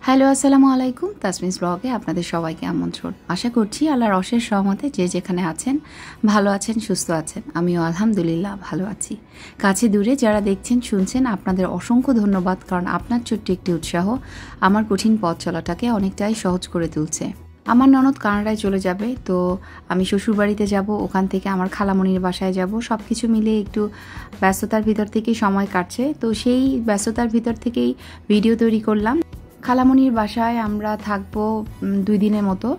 Hello আসসালামু আলাইকুম তাসমিস ব্লগে আপনাদের সবাইকে আমন্ত্রণ। আশা করছি আল্লাহর অশেষ রহমতে যে যেখানে আছেন ভালো আছেন, সুস্থ আছেন। আমিও আলহামদুলিল্লাহ ভালো আছি। কাছে দূরে যারা দেখছেন শুনছেন আপনাদের অসংখ্য ধন্যবাদ, কারণ আপনার ছোট্ট একটি উৎসাহ আমার কঠিন পথ চলাটাকে অনেকটাই সহজ করে তুলছে। আমার ননদ কানাডায় চলে যাবে, তো আমি শ্বশুরবাড়িতে যাব, ওখান থেকে আমার খালামণির বাসায় যাব। সব কিছু মিলে একটু ব্যস্ততার ভিতর থেকেই সময় কাটছে, তো সেই ব্যস্ততার ভিতর থেকেই ভিডিও তৈরি করলাম। খালামণির বাসায় আমরা থাকবো 2 দিনের মতো,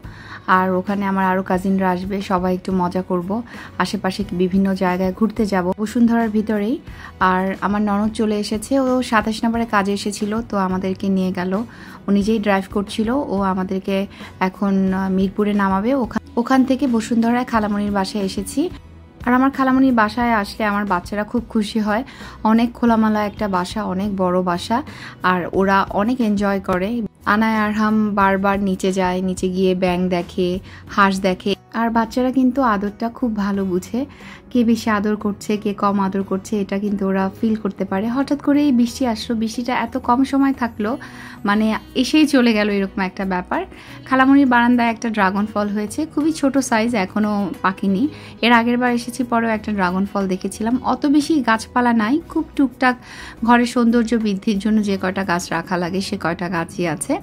আর ওখানে আমার আরও কাজিনরা আসবে, সবাই একটু মজা করব। আশেপাশে বিভিন্ন জায়গায় ঘুরতে যাব বসুন্ধরার ভিতরেই। আর আমার ননদ চলে এসেছে, ও 27 নম্বরে কাজে এসেছিল, তো আমাদেরকে নিয়ে গেল। ও নিজেই ড্রাইভ করছিল, ও আমাদেরকে এখন মিরপুরে নামাবে। ওখান থেকে বসুন্ধরায় খালামণির বাসায় এসেছি। আর আমার খালামণির বাসায় আসলে আমার বাচ্চারা খুব খুশি হয়। অনেক খোলামেলা একটা বাসা, অনেক বড় বাসা, আর ওরা অনেক এনজয় করে। আনায়া আরহাম বারবার নিচে যায়, নিচে গিয়ে ব্যাঙ দেখে, হাঁস দেখে। আর বাচ্চারা কিন্তু আদরটা খুব ভালো বুঝে, কে বেশি আদর করছে কে কম আদর করছে এটা কিন্তু ওরা ফিল করতে পারে। হঠাৎ করে এই বৃষ্টি আসলো, বৃষ্টিটা এত কম সময় থাকলো, মানে এসেই চলে গেল, এরকম একটা ব্যাপার। খালামণির বারান্দায় একটা ড্রাগন ফল হয়েছে, খুবই ছোট সাইজ, এখনও পাকেনি। এর আগের বার এসেছি, পরেও একটা ড্রাগন ফল দেখেছিলাম। অত বেশি গাছপালা নাই, খুব টুকটাক ঘরের সৌন্দর্য বৃদ্ধির জন্য যে কয়টা গাছ রাখা লাগে সে কয়টা গাছই আছে।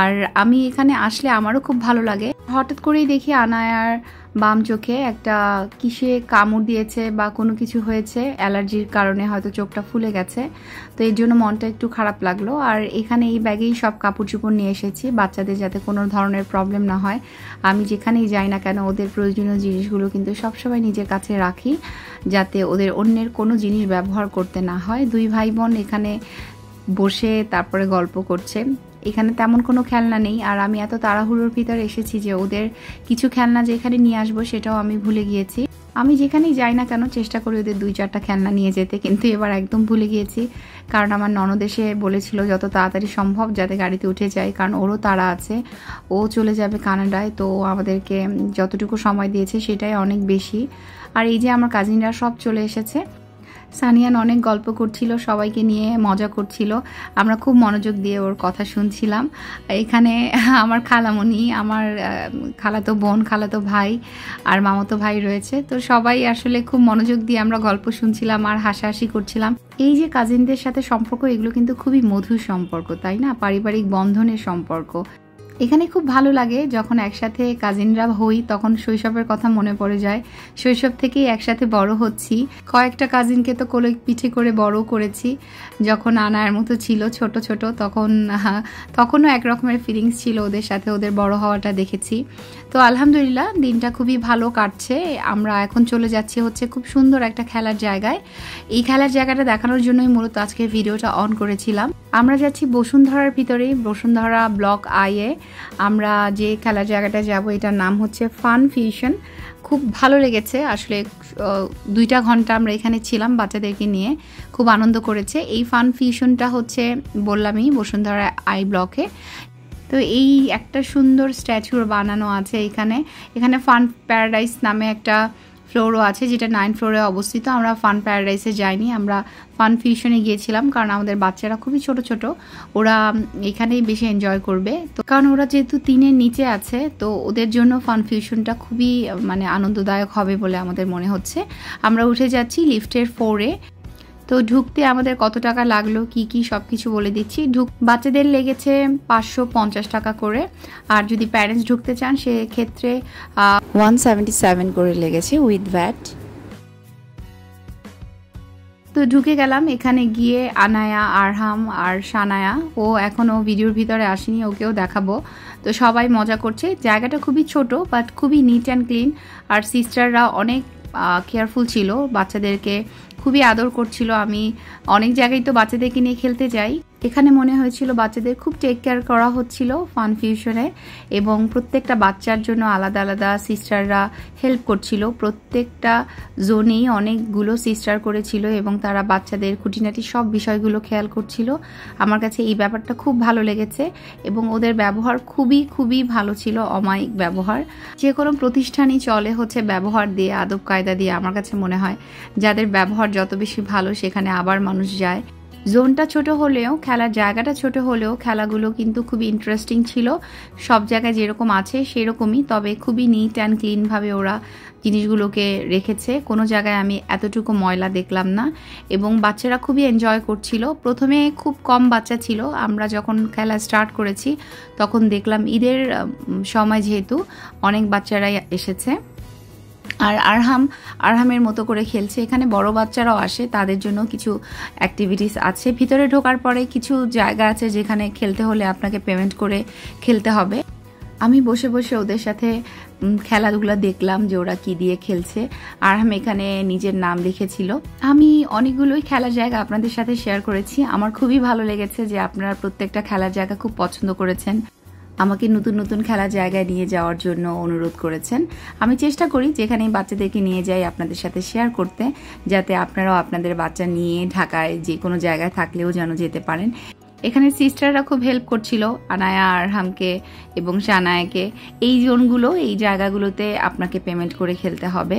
আর আমি এখানে আসলে আমারও খুব ভালো লাগে। হঠাৎ করেই দেখি আনায়ার বাম চোখে একটা কিসে কামড় দিয়েছে বা কোনো কিছু হয়েছে, অ্যালার্জির কারণে হয়তো চোখটা ফুলে গেছে, তো এর জন্য মনটা একটু খারাপ লাগলো। আর এখানে এই ব্যাগেই সব কাপড় চোপড় নিয়ে এসেছি, বাচ্চাদের যাতে কোনো ধরনের প্রবলেম না হয়। আমি যেখানেই যাই না কেন ওদের প্রয়োজনীয় জিনিসগুলো কিন্তু সবসময় নিজের কাছে রাখি, যাতে ওদের অন্যের কোনো জিনিস ব্যবহার করতে না হয়। 2 ভাই বোন এখানে বসে তারপরে গল্প করছে। এখানে তেমন কোনো খেলনা নেই, আর আমি এত তাড়াহুড়োর ভিতরে এসেছি যে ওদের কিছু খেলনা যেখানে নিয়ে আসবো সেটাও আমি ভুলে গিয়েছি। আমি যেখানেই যাই না কেন চেষ্টা করি ওদের 2-4টা খেলনা নিয়ে যেতে, কিন্তু এবার একদম ভুলে গিয়েছি। কারণ আমার ননদ এসে বলেছিল যত তাড়াতাড়ি সম্ভব যাতে গাড়িতে উঠে যায়, কারণ ওরও তাড়া আছে, ও চলে যাবে কানাডায়। তো আমাদেরকে যতটুকু সময় দিয়েছে সেটাই অনেক বেশি। আর এই যে আমার কাজিনরা সব চলে এসেছে। সানিয়ান অনেক গল্প করছিল, সবাইকে নিয়ে মজা করছিল, আমরা খুব মনোযোগ দিয়ে ওর কথা শুনছিলাম। এখানে আমার খালামণি, আমার খালাতো বোন, খালাতো ভাই আর মামাতো ভাই রয়েছে, তো সবাই আসলে খুব মনোযোগ দিয়ে আমরা গল্প শুনছিলাম আর হাসাহাসি করছিলাম। এই যে কাজিনদের সাথে সম্পর্ক, এগুলো কিন্তু খুবই মধুর সম্পর্ক, তাই না? পারিবারিক বন্ধনের সম্পর্ক। এখানে খুব ভালো লাগে যখন একসাথে কাজিনরা হই, তখন শৈশবের কথা মনে পড়ে যায়। শৈশব থেকেই একসাথে বড় হচ্ছি, কয়েকটা কাজিনকে তো কোলে পিঠে করে বড় করেছি। যখন আনার মতো ছিল ছোট ছোট, তখনও একরকমের ফিলিংস ছিল ওদের সাথে, ওদের বড় হওয়াটা দেখেছি। তো আলহামদুলিল্লাহ দিনটা খুবই ভালো কাটছে। আমরা এখন চলে যাচ্ছি হচ্ছে খুব সুন্দর একটা খেলার জায়গায়। এই খেলার জায়গাটা দেখানোর জন্যই মূলত আজকে ভিডিওটা অন করেছিলাম। আমরা যাচ্ছি বসুন্ধরার ভিতরেই, বসুন্ধরা ব্লক আইয়ে আমরা যে খেলার জায়গাটা যাব এটার নাম হচ্ছে ফান ফিউশন। খুব ভালো লেগেছে আসলে, 2টা ঘন্টা আমরা এখানে ছিলাম বাচ্চাদেরকে নিয়ে, খুব আনন্দ করেছে। এই ফান ফিউশনটা হচ্ছে বললামই বসুন্ধরা আই ব্লকে। তো এই একটা সুন্দর স্ট্যাচুর বানানো আছে এখানে। এখানে ফান প্যারাডাইস নামে একটা ফ্লোরও আছে, যেটা 9 ফ্লোরে অবস্থিত। আমরা ফান প্যারাডাইসে যাইনি, আমরা ফান ফিউশনে গিয়েছিলাম, কারণ আমাদের বাচ্চারা খুবই ছোট ছোট, ওরা এখানেই বেশি এনজয় করবে। তো কারণ ওরা যেহেতু 3-এর নিচে আছে, তো ওদের জন্য ফান ফিউশনটা খুবই মানে আনন্দদায়ক হবে বলে আমাদের মনে হচ্ছে। আমরা উঠে যাচ্ছি লিফটের 4-এ। তো ঢুকতে আমাদের কত টাকা লাগলো কি সব কিছু বলে দিচ্ছি। বাচ্চাদের লেগেছে 550 টাকা করে, আর যদি প্যারেন্টস ঢুকতে চান সেক্ষেত্রে 177 করে লেগেছে উইথ ভ্যাট। তো ঢুকে গেলাম। এখানে গিয়ে আনায়া, আরহাম আর সানায়া, ও এখনও ভিডিওর ভিতরে আসেনি, ওকেও দেখাবো। তো সবাই মজা করছে। জায়গাটা খুবই ছোট বাট খুবই নিট অ্যান্ড ক্লিন, আর সিস্টাররা অনেক কেয়ারফুল ছিল, বাচ্চাদেরকে খুবই আদর করছিল। আমি অনেক জায়গায় তো বাচ্চাদেরকে নিয়ে খেলতে যাই, এখানে মনে হয়েছিল বাচ্চাদের খুব টেক কেয়ার করা হচ্ছিল ফান ফিউশনে, এবং প্রত্যেকটা বাচ্চার জন্য আলাদা আলাদা সিস্টাররা হেল্প করছিল। প্রত্যেকটা জোনেই অনেকগুলো সিস্টার করেছিল এবং তারা বাচ্চাদের খুঁটিনাটি সব বিষয়গুলো খেয়াল করছিল। আমার কাছে এই ব্যাপারটা খুব ভালো লেগেছে, এবং ওদের ব্যবহার খুবই খুবই ভালো ছিল, অমায়িক ব্যবহার। যে কোনো প্রতিষ্ঠানই চলে হচ্ছে ব্যবহার দিয়ে, আদব কায়দা দিয়ে। আমার কাছে মনে হয় যাদের ব্যবহার যত বেশি ভালো সেখানে আবার মানুষ যায়। জোনটা ছোট হলেও, খেলার জায়গাটা ছোট হলেও খেলাগুলো কিন্তু খুবই ইন্টারেস্টিং ছিল। সব জায়গায় যেরকম আছে সেরকমই, তবে খুবই নিট অ্যান্ড ক্লিনভাবে ওরা জিনিসগুলোকে রেখেছে। কোনো জায়গায় আমি এতটুকু ময়লা দেখলাম না এবং বাচ্চারা খুবই এনজয় করছিল। প্রথমে খুব কম বাচ্চা ছিল, আমরা যখন খেলা স্টার্ট করেছি তখন দেখলাম ঈদের সময় যেহেতু অনেক বাচ্চারাই এসেছে। আর আরহামের মতো করে খেলছে। এখানে বড় বাচ্চারাও আসে, তাদের জন্য কিছু অ্যাক্টিভিটিস আছে। ভিতরে ঢোকার পরে কিছু জায়গা আছে যেখানে খেলতে হলে আপনাকে পেমেন্ট করে খেলতে হবে। আমি বসে বসে ওদের সাথে খেলাধুলা দেখলাম যে ওরা কি দিয়ে খেলছে। আরহাম এখানে নিজের নাম লিখেছিল। আমি অনেকগুলোই খেলার জায়গা আপনাদের সাথে শেয়ার করেছি। আমার খুবই ভালো লেগেছে যে আপনারা প্রত্যেকটা খেলার জায়গা খুব পছন্দ করেছেন, আমাকে নতুন নতুন খেলার জায়গায় নিয়ে যাওয়ার জন্য অনুরোধ করেছেন। আমি চেষ্টা করি যেখানেই বাচ্চাদেরকে নিয়ে যাই আপনাদের সাথে শেয়ার করতে, যাতে আপনারাও আপনাদের বাচ্চা নিয়ে ঢাকায় যে কোনো জায়গায় থাকলেও যেন যেতে পারেন। এখানে সিস্টাররা খুব হেল্প করছিল আনায়া আরহামকে এবং শানায়াকে। এই জোনগুলো, এই জায়গাগুলোতে আপনাকে পেমেন্ট করে খেলতে হবে।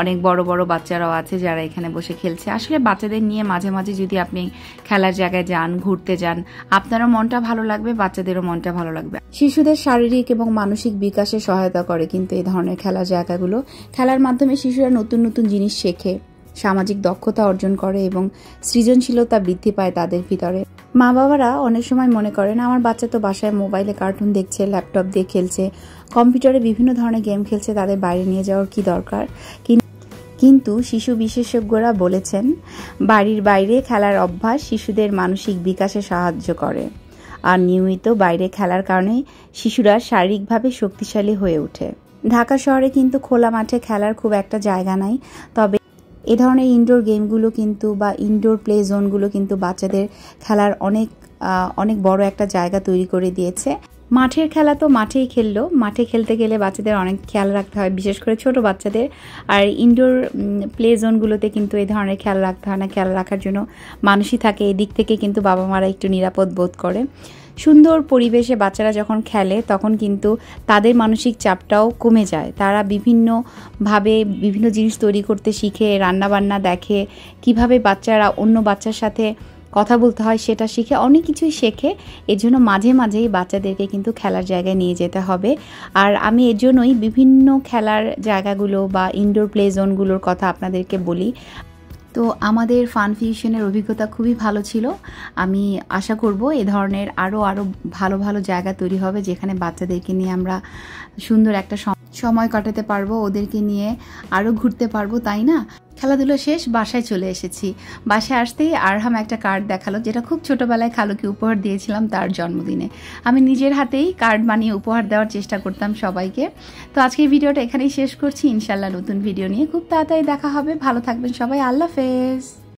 অনেক বড় বড় বাচ্চারাও আছে যারা এখানে বসে খেলছে। আসলে বাচ্চাদের নিয়ে মাঝে মাঝে যদি আপনি খেলার জায়গায় যান, ঘুরতে যান, আপনারও মনটা ভালো লাগবে, বাচ্চাদেরও মনটা ভালো লাগবে। শিশুদের শারীরিক এবং মানসিক বিকাশে সহায়তা করে কিন্তু এই ধরনের খেলার জায়গাগুলো। খেলার মাধ্যমে শিশুরা নতুন নতুন জিনিস শেখে, সামাজিক দক্ষতা অর্জন করে এবং সৃজনশীলতা বৃদ্ধি পায় তাদের ভিতরে। মা বাবারা অনেক সময় মনে করেন আমার বাচ্চা তো বাসায় মোবাইলে কার্টুন দেখছে, ল্যাপটপ দিয়ে খেলছে, কম্পিউটারে বিভিন্ন ধরনের গেম খেলছে, তাদের বাইরে নিয়ে যাওয়ার কি দরকার। কিন্তু শিশু বিশেষজ্ঞরা বলেছেন বাড়ির বাইরে খেলার অভ্যাস শিশুদের মানসিক বিকাশে সাহায্য করে। আর নিয়মিত বাইরে খেলার কারণে শিশুরা শারীরিকভাবে শক্তিশালী হয়ে ওঠে। ঢাকা শহরে কিন্তু খোলা মাঠে খেলার খুব একটা জায়গা নাই, তবে এ ধরনের ইনডোর গেমগুলো কিন্তু বা ইনডোর প্লে জোনগুলো কিন্তু বাচ্চাদের খেলার অনেক বড় একটা জায়গা তৈরি করে দিয়েছে। মাঠের খেলা তো মাঠেই খেললো, মাঠে খেলতে গেলে বাচ্চাদের অনেক খেয়াল রাখতে হয়, বিশেষ করে ছোট বাচ্চাদের। আর ইনডোর প্লে জোনগুলোতে কিন্তু এই ধরনের খেয়াল রাখতে হয় না, খেয়াল রাখার জন্য মানুষই থাকে। এদিক থেকে কিন্তু বাবা মারা একটু নিরাপদ বোধ করে। সুন্দর পরিবেশে বাচ্চারা যখন খেলে তখন কিন্তু তাদের মানসিক চাপটাও কমে যায়। তারা বিভিন্নভাবে বিভিন্ন জিনিস তৈরি করতে শিখে, রান্নাবান্না দেখে, কিভাবে বাচ্চারা অন্য বাচ্চার সাথে কথা বলতে হয় সেটা শিখে, অনেক কিছুই শেখে। এর জন্য মাঝে মাঝেই বাচ্চাদেরকে কিন্তু খেলার জায়গায় নিয়ে যেতে হবে। আর আমি এর জন্যই বিভিন্ন খেলার জায়গাগুলো বা ইনডোর প্লে জোনগুলোর কথা আপনাদেরকে বলি। তো আমাদের ফান ফিউশনের অভিজ্ঞতা খুবই ভালো ছিল। আমি আশা করব এ ধরনের আরও ভালো ভালো জায়গা তৈরি হবে যেখানে বাচ্চাদেরকে নিয়ে আমরা সুন্দর একটা সময় কাটাতে পারবো, ওদেরকে নিয়ে আরও ঘুরতে পারবো, তাই না? খেলাধুলো শেষ, বাসায় চলে এসেছি। বাসায় আসতেই আরহাম একটা কার্ড দেখালো, যেটা খুব ছোটোবেলায় খালুকে উপহার দিয়েছিলাম তার জন্মদিনে। আমি নিজের হাতেই কার্ড বানিয়ে উপহার দেওয়ার চেষ্টা করতাম সবাইকে। তো আজকের ভিডিওটা এখানেই শেষ করছি। ইনশাল্লাহ নতুন ভিডিও নিয়ে খুব তাড়াতাড়ি দেখা হবে। ভালো থাকবেন সবাই, আল্লাহ হাফেজ।